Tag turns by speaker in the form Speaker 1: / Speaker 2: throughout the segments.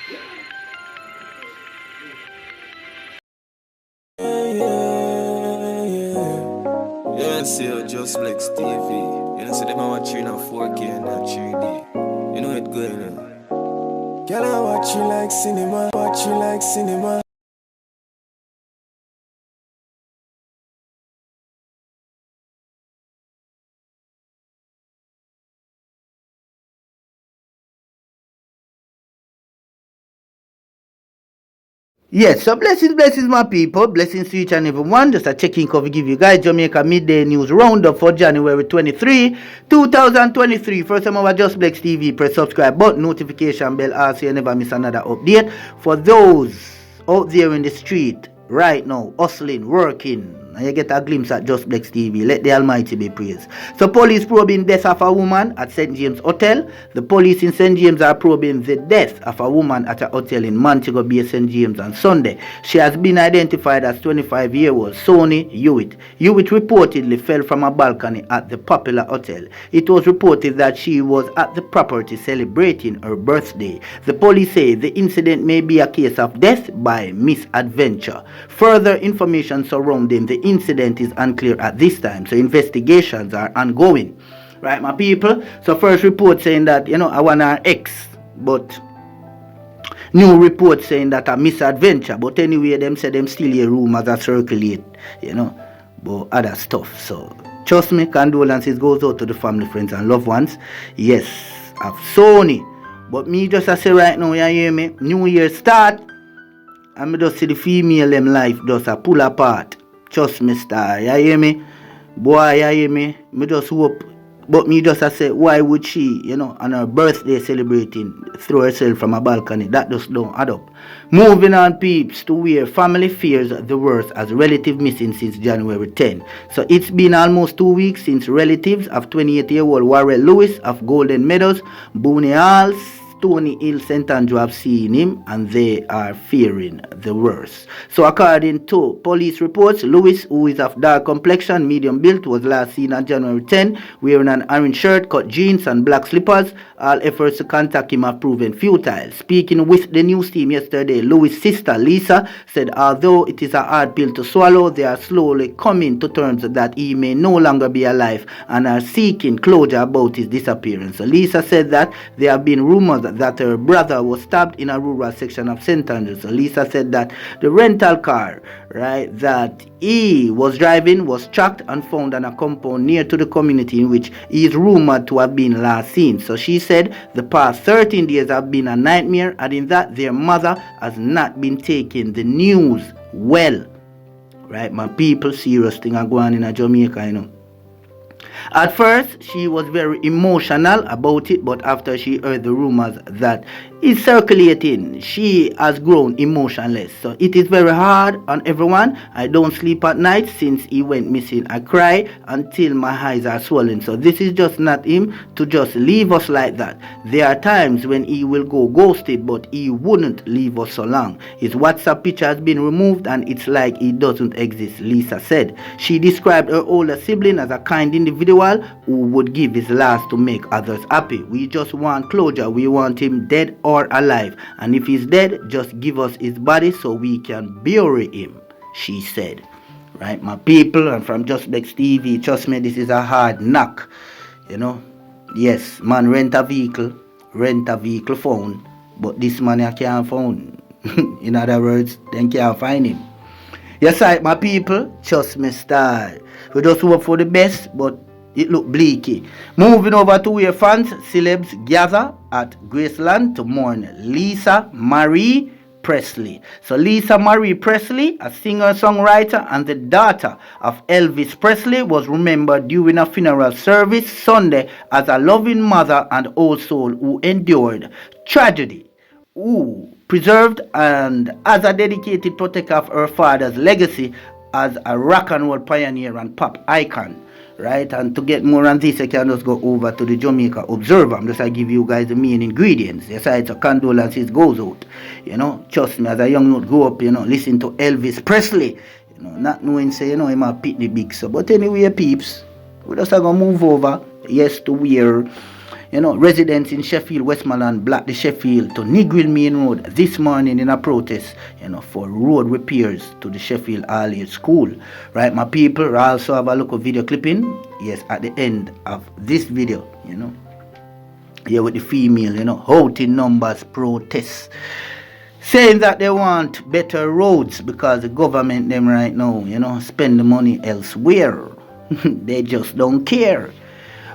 Speaker 1: Yeah, see, just like Stevie. You know, see them I watch you in a 4K and a 3D. You know it going on. Girl, I watch you like cinema, watch you like cinema.
Speaker 2: Yes, so blessings, my people. Blessings to each and every one. Just a checking cover give you guys Jamaica Midday News Roundup for January 23, 2023. First time over Just Flex TV. Press subscribe button, notification bell, so you never miss another update. For those out there in the street right now, hustling, working, and you get a glimpse at Just Flex TV. Let the Almighty be praised. So police probing death of a woman at St. James Hotel. The police in St. James are probing the death of a woman at a hotel in Montego Bay, St. James on Sunday. She has been identified as 25-year-old Sony Hewitt. Hewitt reportedly fell from a balcony at the popular hotel. It was reported that she was at the property celebrating her birthday. The police say the incident may be a case of death by misadventure. Further information surrounding the incident is unclear at this time, so investigations are ongoing. Right, my people? So first report saying that, I want an ex, but new report saying that a misadventure. But anyway, them say them still hear rumors that circulate, but other stuff. So trust me, condolences goes out to the family, friends and loved ones. Yes, of Sony. But me just say right now, you hear me? New Year start. And me just see the female them life just a pull apart. Trust me, star. You hear me? Boy, you hear me? Me just hope. But me just say, why would she, on her birthday celebrating, throw herself from a balcony? That just don't add up. Moving on, peeps, to where family fears the worst as relative missing since January 10. So it's been almost 2 weeks since relatives of 28-year-old Warren Lewis of Golden Meadows, Boone Halls, Stony Hill, St. Andrew have seen him and they are fearing the worst. So according to police reports, Lewis, who is of dark complexion, medium build, was last seen on January 10 wearing an orange shirt, cut jeans and black slippers. All efforts to contact him have proven futile. Speaking with the news team yesterday, Lewis' sister Lisa said although it is a hard pill to swallow, they are slowly coming to terms that he may no longer be alive and are seeking closure about his disappearance. So Lisa said that there have been rumors that her brother was stabbed in a rural section of St. Andrews. So Lisa said that the rental car, that he was driving was tracked and found on a compound near to the community in which he is rumored to have been last seen. So she said the past 13 days have been a nightmare, adding that their mother has not been taking the news well. Right, my people, serious thing are going on in Jamaica, At first, she was very emotional about it, but after she heard the rumors that is circulating, she has grown emotionless. So it is very hard on everyone. I don't sleep at night since he went missing. I cry until my eyes are swollen. So this is just not him to just leave us like that. There are times when he will go ghosted, but he wouldn't leave us so long. His WhatsApp picture has been removed and it's like he doesn't exist, Lisa said. She described her older sibling as a kind individual who would give his last to make others happy. We just want closure. We want him dead or alive, and if he's dead, just give us his body so we can bury him, she said. Right, my people, and from Just Flex TV, trust me, this is a hard knock. Yes, man, rent a vehicle phone, but this man I can't find. In other words, they can't find him. Yes, right, my people, trust me, star. We just hope for the best, but it look bleaky. Moving over to where fans, celebs gather at Graceland to mourn Lisa Marie Presley. So Lisa Marie Presley, a singer-songwriter and the daughter of Elvis Presley, was remembered during a funeral service Sunday as a loving mother and old soul who endured tragedy, who preserved and as a dedicated protector of her father's legacy as a rock and roll pioneer and pop icon. Right, and to get more on this, I can just go over to the Jamaica Observer. I'm just going to give you guys the main ingredients. Yes, it's a condolences goes out. Trust me, as a young note, grow up, listen to Elvis Presley. Not knowing, say, he might pick the big so. But anyway, peeps, we're just going to move over, yes, to where, Residents in Sheffield, Westmoreland blocked the Sheffield to Negril Main Road this morning in a protest, for road repairs to the Sheffield All-Age School. Right, my people, I also have a local video clipping, yes, at the end of this video, here with the female, out in numbers protests, saying that they want better roads because the government them right now, spend the money elsewhere. They just don't care.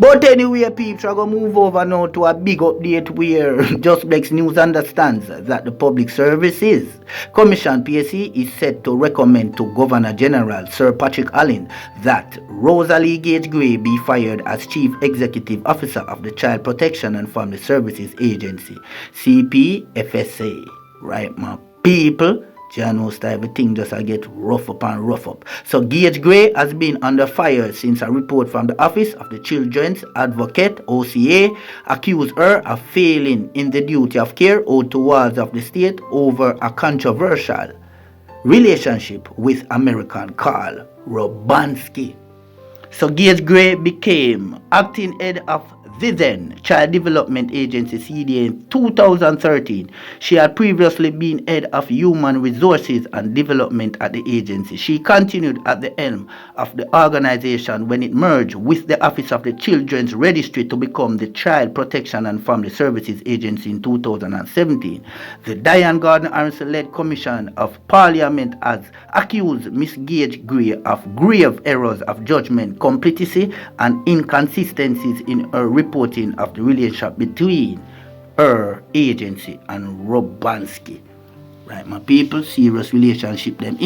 Speaker 2: But anyway, people are going to move over now to a big update where Just Black's News understands that the Public Services Commission PSC is set to recommend to Governor General Sir Patrick Allen that Rosalie Gage Gray be fired as Chief Executive Officer of the Child Protection and Family Services Agency, CPFSA. Right, my people? Janos everything just get rough up and rough up. So Gage Gray has been under fire since a report from the Office of the Children's Advocate OCA accused her of failing in the duty of care owed to wards of the state over a controversial relationship with American Carl Robansky. So Gage Gray became acting head of the then Child Development Agency CDA in 2013. She had previously been head of Human Resources and Development at the agency. She continued at the helm of the organization when it merged with the Office of the Children's Registry to become the Child Protection and Family Services Agency in 2017. The Diane Gardner-Harrison-led Commission of Parliament has accused Ms. Gage Gray of grave errors of judgment, complicity, and inconsistencies in her reporting of the relationship between her agency and Robansky. Right, my people, serious relationship them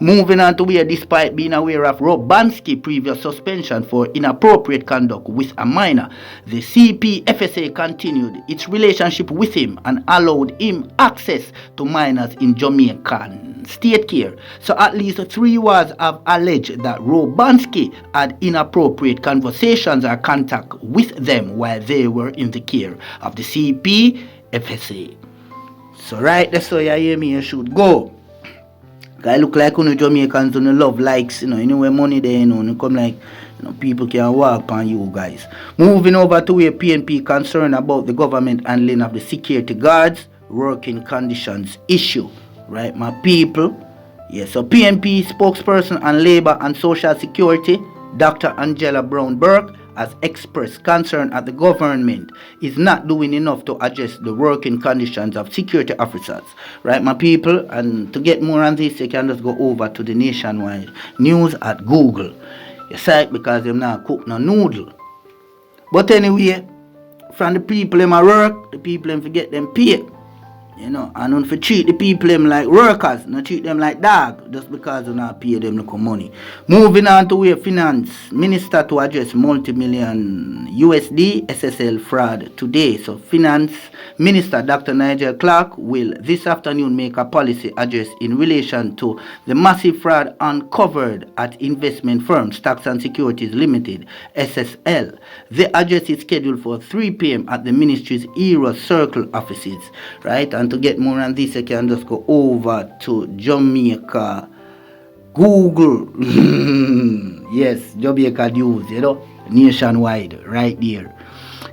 Speaker 2: Moving on to where, despite being aware of Robansky's previous suspension for inappropriate conduct with a minor, the CPFSA continued its relationship with him and allowed him access to minors in Jamaican state care. So at least 3 wards have alleged that Robansky had inappropriate conversations or contact with them while they were in the care of the CPFSA. So right there, so you hear me, you should go. I look like Jamaicans who love likes, where money there, come like, people can walk on you guys. Moving over to where PNP concerned about the government handling of the security guards working conditions issue. Right, my people? Yes, so PNP spokesperson on Labour and Social Security, Dr. Angela Brown-Burke, has expressed concern at the government is not doing enough to address the working conditions of security officers. Right, my people? And to get more on this, you can just go over to the Nationwide News at Google. Yes, right, because they're not cook no noodle. But anyway, from the people them at work, the people them forget them pay. And don't for treat the people them like workers, not treat them like dog, just because you not pay them no money. Moving on to where finance minister to address multi-million USD SSL fraud today. So finance minister Dr. Nigel Clark will this afternoon make a policy address in relation to the massive fraud uncovered at investment firm Stocks and Securities Limited, SSL. The address is scheduled for 3 p.m. at the ministry's Era Circle offices, right? And to get more on this, you can just go over to Jamaica Google. Yes, Jamaica News, nationwide, right there.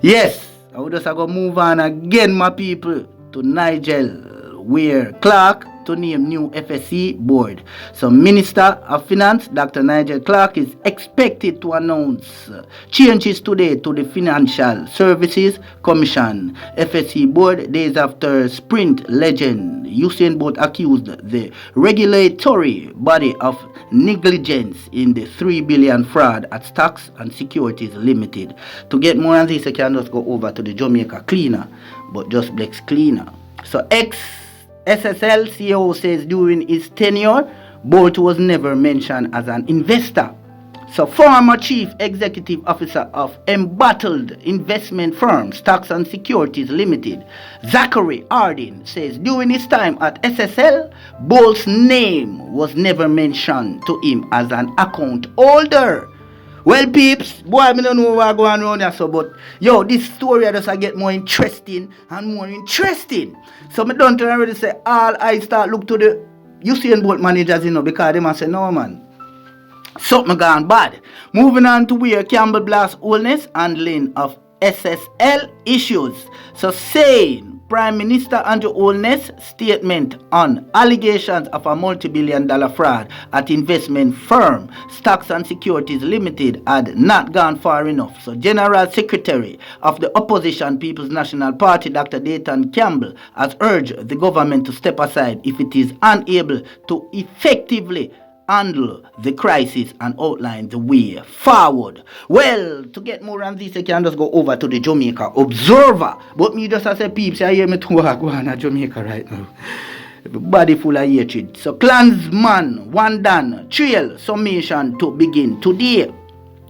Speaker 2: Yes, I would just go move on again, my people, to Nigel Weir Clark to name new FSC board. So Minister of Finance Dr. Nigel Clark is expected to announce changes today to the Financial Services Commission FSC board days after Sprint legend Usain Bolt accused the regulatory body of negligence in the 3 billion fraud at Stocks and Securities Limited. To get more on this, I can just go over to the Jamaica Cleaner, but Just Black's Cleaner. So SSL CEO says during his tenure, Bolt was never mentioned as an investor. So former Chief Executive Officer of embattled investment firm Stocks and Securities Limited, Zachary Harding, says during his time at SSL, Bolt's name was never mentioned to him as an account holder. Well, peeps, boy, I don't know what's going on here, so, but, yo, this story just get more interesting and more interesting. So, I don't already say, all I start look to the Usain Bolt managers, because they must say, no, man, something gone bad. Moving on to where Campbell Blast Oldness handling of SSL issues. So saying Prime Minister Andrew Holness' statement on allegations of a multi-billion-dollar fraud at investment firm Stocks and Securities Limited had not gone far enough. So General Secretary of the Opposition People's National Party, Dr. Dayton Campbell, has urged the government to step aside if it is unable to effectively handle the crisis and outline the way forward. Well, to get more on this, I can just go over to the Jamaica Observer. But me just as a peeps, I hear me to work on at Jamaica right now. Everybody full of hatred. So Klansman, one done, trial summation to begin today.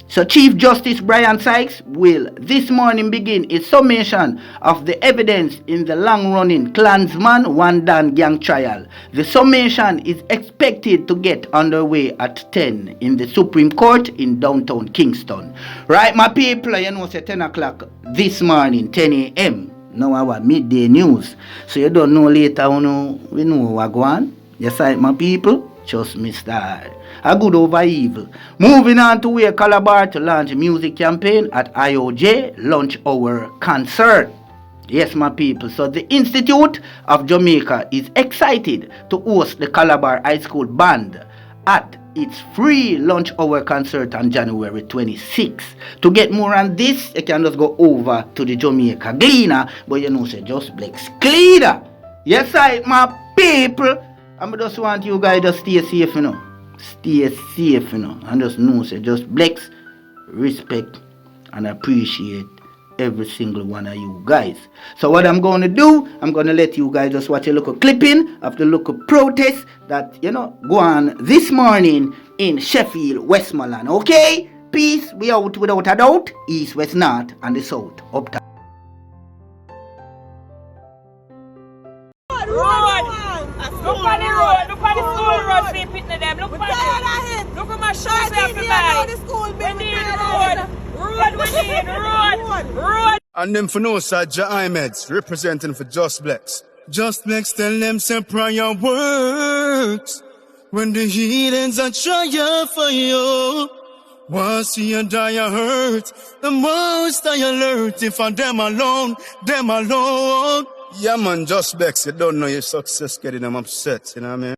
Speaker 2: So Chief Justice Brian Sykes will this morning begin his summation of the evidence in the long-running Klansman one Dan gang trial. The summation is expected to get underway at 10 in the Supreme Court in downtown Kingston. Right, my people, you know, it's 10 o'clock this morning, 10 a.m. Now our midday news. So you don't know later, we know what go on. Yes, my people, just Mr. A good over evil. Moving on to where Calabar to launch music campaign at IOJ Lunch Hour Concert. Yes, my people. So the Institute of Jamaica is excited to host the Calabar High School Band at its free lunch hour concert on January 26th. To get more on this, you can just go over to the Jamaica Gleaner. But you know, say just Blex Cleaner. Yes, my people. I just want you guys to stay safe, you know. Stay safe, you know. And just know, say just Blex, respect, and appreciate every single one of you guys. So what I'm going to do, I'm going to let you guys just watch a local clipping of the local protest that, you know, go on this morning in Sheffield, Westmoreland. Okay? Peace. We out without a doubt. East, west, north, and the south. Up top.
Speaker 3: Look on the road, look on the school road, see pitting them, look on it. Look at my shoes there for buy. We need road, we need road.
Speaker 4: And them for no side, Ahmeds, representing for Just Blex. Just Blex tell them say prayer works. When the healings are trying for you. Once you die, you hurt. The most I alert if I them alone, them alone. Yeah man, Just Blex, you don't know your success getting them upset, you know what I mean?